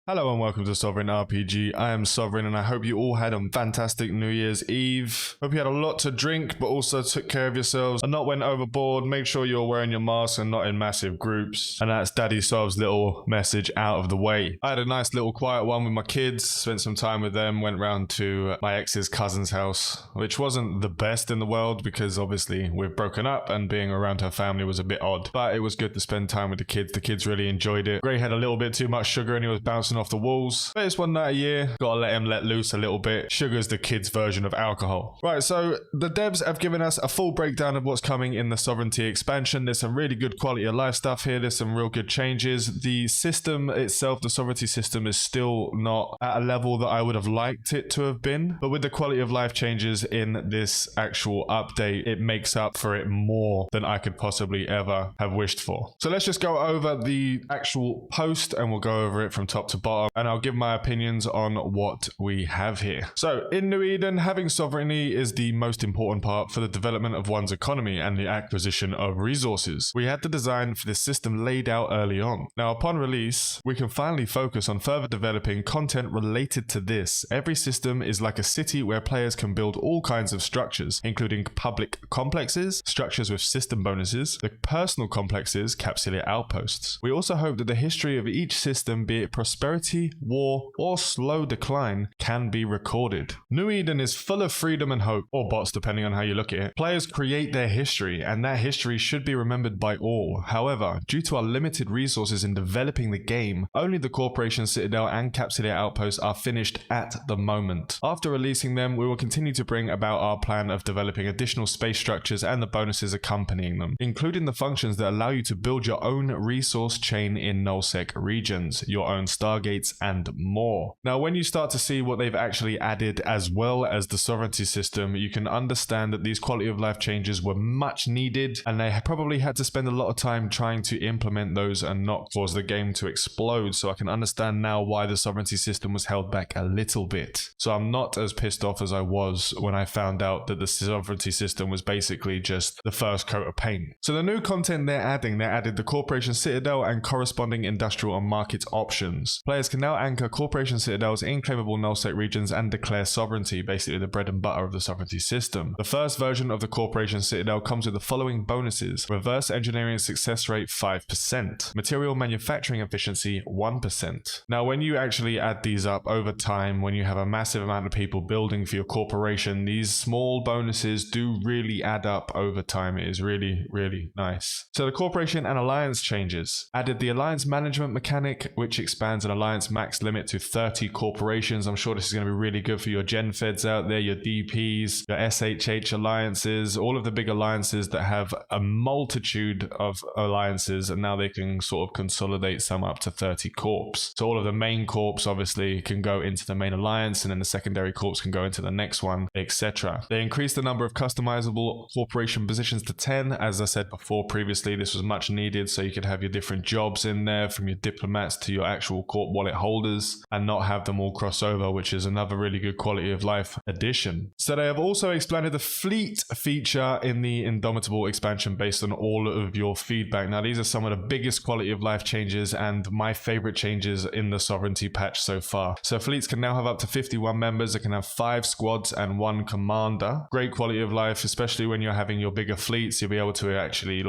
Hello and welcome to Sovereign RPG. I am Sovereign and I hope you all had a fantastic New Year's Eve. Hope you had a lot to drink but also took care of yourselves and not went overboard. Make sure you're wearing your mask and not in massive groups. And that's Daddy Sov's little message out of the way. I had a nice little quiet one with my kids, spent some time with them, went round to my ex's cousin's house, which wasn't the best in the world because obviously we've broken up and being around her family was a bit odd. But it was good to spend time with the kids. The kids really enjoyed it. Gray had a little bit too much sugar and he was bouncing off the walls. But it's one night a year, gotta let him let loose a little bit. Sugar's the kids' version of alcohol. Right, so the devs have given us a full breakdown of what's coming in the Sovereignty expansion. There's some really good quality of life stuff here. There's some real good changes. The system itself, the Sovereignty system, is still not at a level that I would have liked it to have been. But with the quality of life changes in this actual update, it makes up for it more than I could possibly ever have wished for. So let's just go over the actual post and we'll go over it from top to bottom. And I'll give my opinions on what we have here. So in New Eden, having sovereignty is the most important part for the development of one's economy and the acquisition of resources. We had the design for this system laid out early on. Now upon release, we can finally focus on further developing content related to this. Every system is like a city where players can build all kinds of structures, including public complexes, structures with system bonuses, the personal complexes, capsular outposts. We also hope that the history of each system, be it prosperity, war, or slow decline, can be recorded. New Eden is full of freedom and hope, or bots depending on how you look at it. Players create their history, and that history should be remembered by all. However, due to our limited resources in developing the game, only the Corporation Citadel and Capsular Outposts are finished at the moment. After releasing them, we will continue to bring about our plan of developing additional space structures and the bonuses accompanying them, including the functions that allow you to build your own resource chain in nullsec regions, your own stargates, and more. Now, when you start to see what they've actually added as well as the sovereignty system, you can understand that these quality of life changes were much needed and they probably had to spend a lot of time trying to implement those and not cause the game to explode. So I can understand now why the sovereignty system was held back a little bit. So I'm not as pissed off as I was when I found out that the sovereignty system was basically just the first coat of paint. So the new content they added the Corporation Citadel and corresponding industrial and market options. Players can now anchor Corporation Citadels in claimable nullsec regions and declare sovereignty, basically the bread and butter of the sovereignty system. The first version of the Corporation Citadel comes with the following bonuses: reverse engineering success rate 5%, material manufacturing efficiency 1%. Now when you actually add these up over time, when you have a massive amount of people building for your corporation, these small bonuses do really add up over time. It is really, really nice. So the Corporation and Alliance changes. Added the Alliance management mechanic, which expands an Alliance max limit to 30 corporations. I'm sure this is going to be really good for your Gen Feds out there, your DPs, your SHH alliances, all of the big alliances that have a multitude of alliances, and now they can sort of consolidate some up to 30 corps. So all of the main corps obviously can go into the main alliance, and then the secondary corps can go into the next one, etc. They increased the number of customizable corporation positions to 10. As I said before previously, this was much needed so you could have your different jobs in there, from your diplomats to your actual corp wallet holders, and not have them all cross over, which is another really good quality of life addition. So they have also expanded the fleet feature in the Indomitable expansion based on all of your feedback. Now these are some of the biggest quality of life changes and my favorite changes in the sovereignty patch so far. So fleets can now have up to 51 members. They can have 5 squads and 1 commander. Great quality of life, especially when you're having your bigger fleets. You'll be able to actually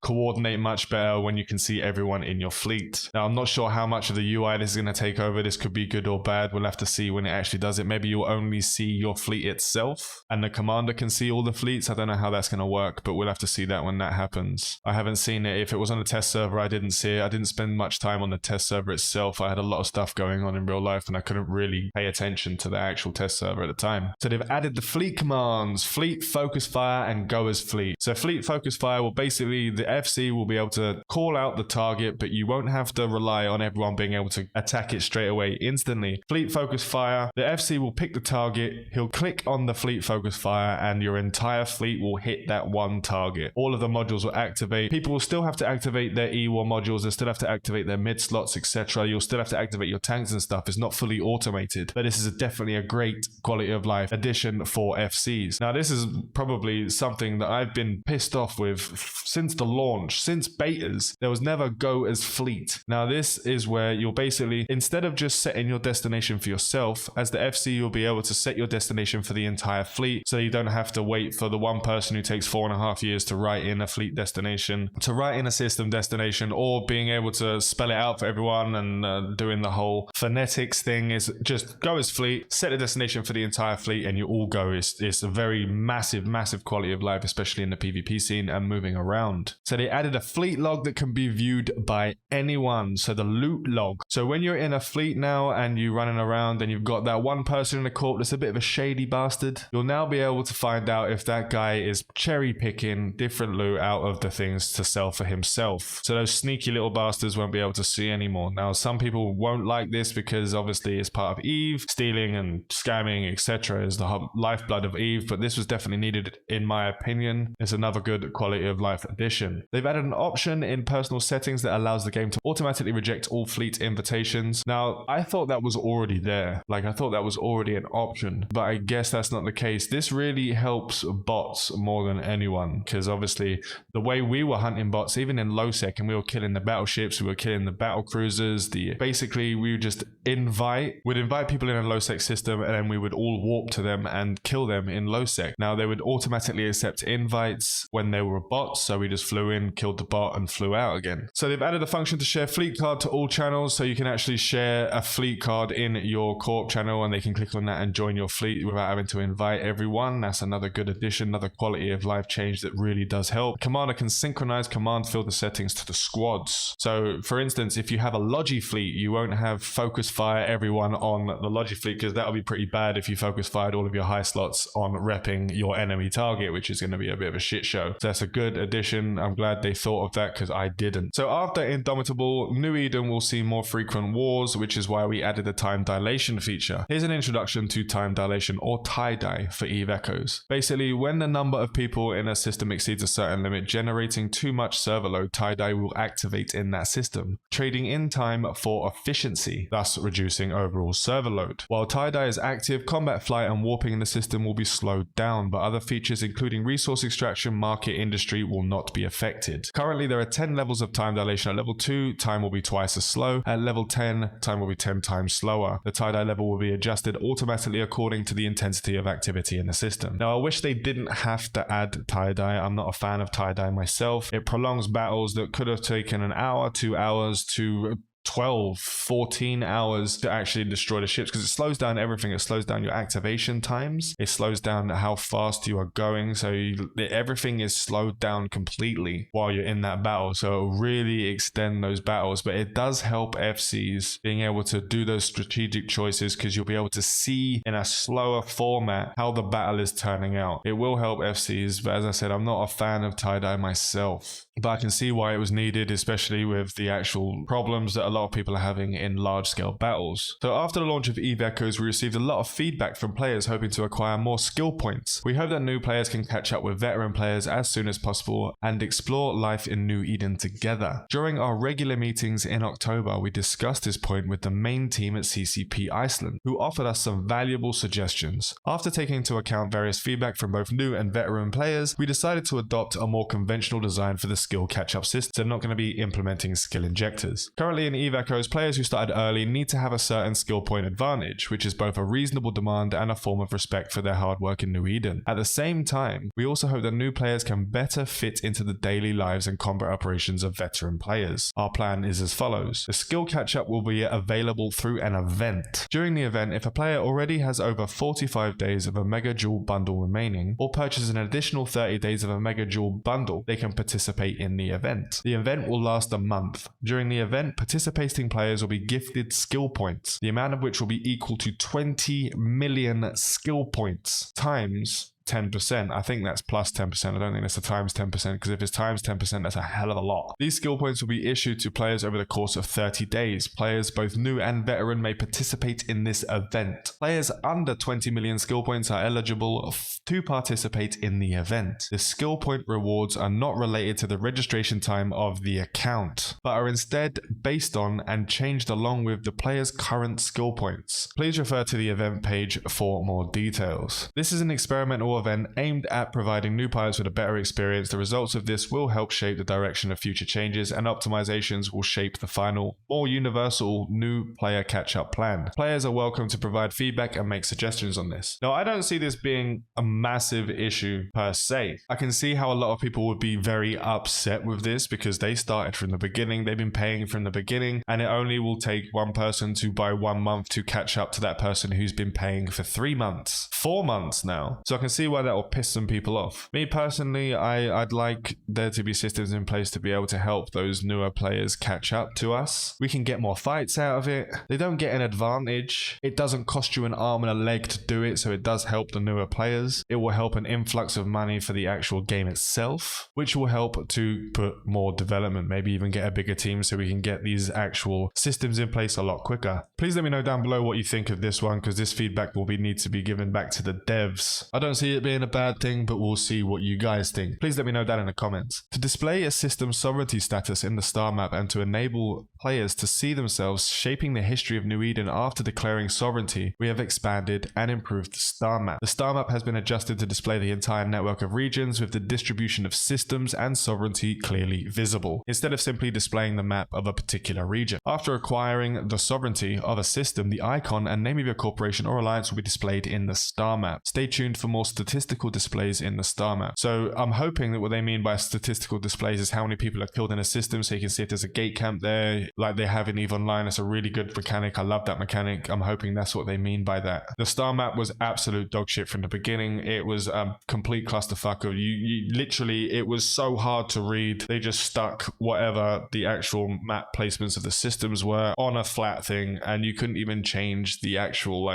coordinate much better when you can see everyone in your fleet. Now I'm not sure how much of the UI this is going to take over. This could be good or bad. We'll have to see when it actually does it. Maybe you'll only see your fleet itself and the commander can see all the fleets. I don't know how that's going to work, but we'll have to see that when that happens. I haven't seen it. If it was on a test server, I didn't see it. I didn't spend much time on the test server itself. I had a lot of stuff going on in real life and I couldn't really pay attention to the actual test server at the time. So they've added the fleet commands: fleet, focus fire, and go as fleet. So fleet focus fire will basically, the FC will be able to call out the target, but you won't have to rely on everyone being able to attack it straight away instantly. Fleet focus fire, the FC will pick the target, he'll click on the fleet focus fire, and your entire fleet will hit that one target. All of the modules will activate. People will still have to activate their E-War modules, they still have to activate their mid slots, etc. You'll still have to activate your tanks and stuff. It's not fully automated, but this is definitely a great quality of life addition for FCs. Now this is probably something that I've been pissed off with since the launch, since betas. There was never go as fleet. Now this is where you'll basically, instead of just setting your destination for yourself, as the FC, you'll be able to set your destination for the entire fleet, so you don't have to wait for the one person who takes 4.5 years to write in a fleet destination, to write in a system destination, or being able to spell it out for everyone and doing the whole phonetics thing. Is just go as fleet, set a destination for the entire fleet, and you all go. It's a very massive quality of life, especially in the PvP scene and moving around. So they added a fleet log that can be viewed by anyone. So the loot log. So when you're in a fleet now and you're running around and you've got that one person in the corp that's a bit of a shady bastard, you'll now be able to find out if that guy is cherry picking different loot out of the things to sell for himself. So those sneaky little bastards won't be able to see anymore. Now, some people won't like this because obviously it's part of EVE. Stealing and scamming, etc. is the lifeblood of EVE, but this was definitely needed in my opinion. It's another good quality of life addition. They've added an option in personal settings that allows the game to automatically reject all fleet invitations. Now, I thought that was already there. Like, I thought that was already an option, but I guess that's not the case. This really helps bots more than anyone, because obviously the way we were hunting bots, even in low sec, and we were killing the battleships, we were killing the battle cruisers, basically we would just invite people in a low sec system, and then we would all warp to them and kill them in low sec. Now, they would automatically accept invites when they were bots, so we just flew in, killed the bot, and flew out again. So they've added a function to share fleet card to all channels, so you can actually share a fleet card in your corp channel, and they can click on that and join your fleet without having to invite everyone. That's another good addition, another quality of life change that really does help. Commander can synchronize command filter settings to the squads. So for instance, if you have a Logi fleet, you won't have focus fire everyone on the Logi fleet, because that'll be pretty bad if you focus fired all of your high slots on repping your enemy target, which is going to be a bit of a shit show. So that's a good addition. I'm glad they thought of that, because I didn't. So after Indomitable, New Eden will see more frequent wars, which is why we added the time dilation feature. Here's an introduction to time dilation, or tie-dye for EVE Echoes. Basically, when the number of people in a system exceeds a certain limit, generating too much server load, tie-dye will activate in that system, trading in time for efficiency, thus reducing overall server load. While tie-dye is active, combat flight and warping in the system will be slowed down, but other features including resource extraction, market, industry will not be affected. Currently, there are 10 levels of time dilation. At level 2, time will be twice as slow. At level 10, time will be 10 times slower. The tie-dye level will be adjusted automatically according to the intensity of activity in the system. Now, I wish they didn't have to add tie-dye. I'm not a fan of tie-dye myself. It prolongs battles that could have taken an hour, 2 hours to 12, 14 hours to actually destroy the ships, because it slows down everything. It slows down your activation times. It slows down how fast you are going. So everything is slowed down completely while you're in that battle. So it'll really extend those battles, but it does help FCs being able to do those strategic choices, because you'll be able to see in a slower format how the battle is turning out. It will help FCs, but as I said, I'm not a fan of tie-dye myself, but I can see why it was needed, especially with the actual problems that a lot of people are having in large-scale battles. So after the launch of EVE Echoes, we received a lot of feedback from players hoping to acquire more skill points. We hope that new players can catch up with veteran players as soon as possible and explore life in New Eden together. During our regular meetings in October, we discussed this point with the main team at CCP Iceland, who offered us some valuable suggestions. After taking into account various feedback from both new and veteran players, we decided to adopt a more conventional design for the skill catch-up system. They're not going to be implementing skill injectors. Currently in EVE Echoes, players who started early need to have a certain skill point advantage, which is both a reasonable demand and a form of respect for their hard work in New Eden. At the same time, we also hope that new players can better fit into the daily lives and combat operations of veteran players. Our plan is as follows. The skill catch-up will be available through an event. During the event, if a player already has over 45 days of a Mega Jewel bundle remaining, or purchases an additional 30 days of a Mega Jewel bundle, they can participate in the event. The event will last a month. During the event, participating players will be gifted skill points, the amount of which will be equal to 20 million skill points times 10%. I think that's plus 10%. I don't think that's a times 10%, because if it's times 10%, that's a hell of a lot. These skill points will be issued to players over the course of 30 days. Players, both new and veteran, may participate in this event. Players under 20 million skill points are eligible to participate in the event. The skill point rewards are not related to the registration time of the account, but are instead based on and changed along with the player's current skill points. Please refer to the event page for more details. This is an experimental casual event aimed at providing new pilots with a better experience. The results of this will help shape the direction of future changes, and optimizations will shape the final, more universal new player catch-up plan. Players are welcome to provide feedback and make suggestions on this. Now, I don't see this being a massive issue per se. I can see how a lot of people would be very upset with this because they started from the beginning, they've been paying from the beginning, and it only will take one person to buy 1 month to catch up to that person who's been paying for 3 months, 4 months now. So I can see why that will piss some people off. Me personally, I'd like there to be systems in place to be able to help those newer players catch up to us. We can get more fights out of it. They don't get an advantage. It doesn't cost you an arm and a leg to do it, so it does help the newer players. It will help an influx of money for the actual game itself, which will help to put more development, maybe even get a bigger team so we can get these actual systems in place a lot quicker. Please let me know down below what you think of this one, because this feedback will need to be given back to the devs. I don't see it being a bad thing, but we'll see what you guys think. Please let me know down in the comments. To display a system sovereignty status in the star map and to enable players to see themselves shaping the history of New Eden after declaring sovereignty, we have expanded and improved the star map. The star map has been adjusted to display the entire network of regions with the distribution of systems and sovereignty clearly visible, instead of simply displaying the map of a particular region. After acquiring the sovereignty of a system, the icon and name of your corporation or alliance will be displayed in the star map. Stay tuned for more statistical displays in the star map. So I'm hoping that what they mean by statistical displays is how many people are killed in a system, so you can see if there's a gate camp there like they have in EVE Online. It's a really good mechanic. I love that mechanic. I'm hoping that's what they mean by that. The star map was absolute dog shit from the beginning. It was a complete clusterfuck of you literally, it was so hard to read. They just stuck whatever the actual map placements of the systems were on a flat thing, and you couldn't even change the actual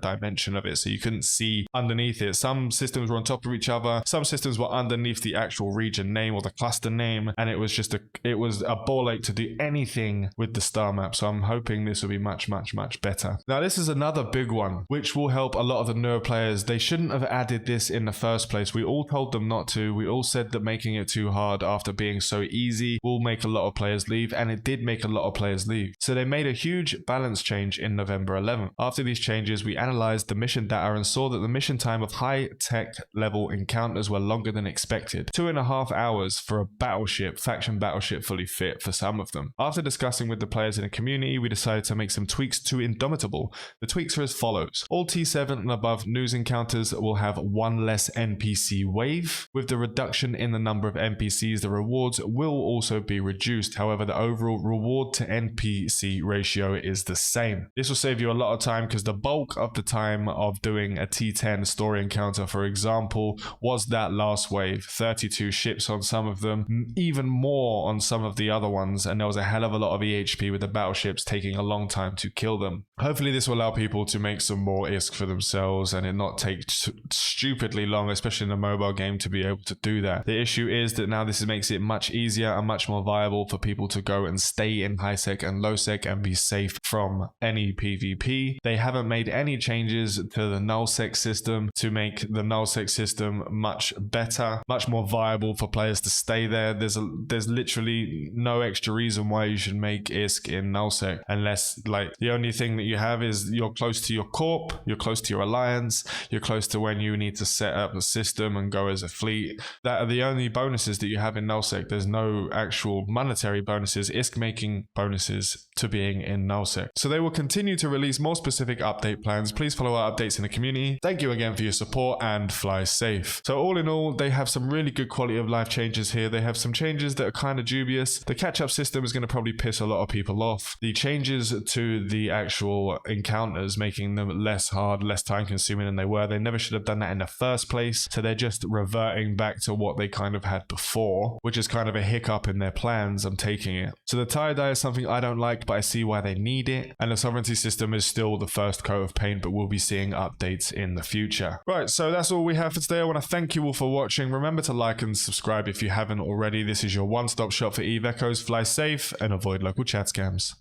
dimension of it, so you couldn't see underneath it. Some systems were on top of each other, some systems were underneath the actual region name or the cluster name, and it was just it was a ball ache to do anything with the star map. So I'm hoping this will be much better. Now this is another big one which will help a lot of the newer players. They shouldn't have added this in the first place. We all told them not to. We all said that making it too hard after being so easy will make a lot of players leave, and it did make a lot of players leave. So they made a huge balance change in November 11th. After these changes, we analyzed the mission data and saw that the mission time of high tech level encounters were longer than expected. 2.5 hours for a battleship, faction battleship fully fit for some of them. After discussing with the players in the community, we decided to make some tweaks to Indomitable. The tweaks are as follows. All T7 and above news encounters will have 1 less NPC wave. With the reduction in the number of NPCs, the rewards will also be reduced. However, the overall reward to NPC ratio is the same. This will save you a lot of time, because the bulk of the time of doing a T10 story encounter, for example, was that last wave. 32 ships on some of them, even more on some of the other ones, and there was a hell of a lot of EHP with the battleships taking a long time to kill them. Hopefully this will allow people to make some more ISK for themselves and it not take stupidly long, especially in a mobile game, to be able to do that. The issue is that now this makes it much easier and much more viable for people to go and stay in high sec and low sec and be safe from any PvP. They haven't made any changes to the null sec system to make the null sec system much better, much more viable for players to stay there. There's literally no extra reason why you should make ISK in null sec, unless the only thing that you have is you're close to your corp, you're close to your alliance, you're close to when you need to set up a system and go as a fleet. That are the only bonuses that you have in nullsec. There's no actual monetary bonuses, ISK making bonuses to being in nullsec. So they will continue to release more specific update plans. Please follow our updates in the community. Thank you again for your support, and fly safe. So all in all, they have some really good quality of life changes here. They have some changes that are kind of dubious. The catch-up system is going to probably piss a lot of people off. The changes to the actual encounters, making them less hard, less time consuming than they were. They never should have done that in the first place. So they're just reverting back to what they kind of had before, which is kind of a hiccup in their plans. I'm taking it. So the tie-dye is something I don't like, but I see why they need it. And the sovereignty system is still the first coat of paint, but we'll be seeing updates in the future. Right, so that's all we have for today. I want to thank you all for watching. Remember to like and subscribe if you haven't already. This is your one-stop shop for EVE Echoes. Fly safe and avoid local chat scams.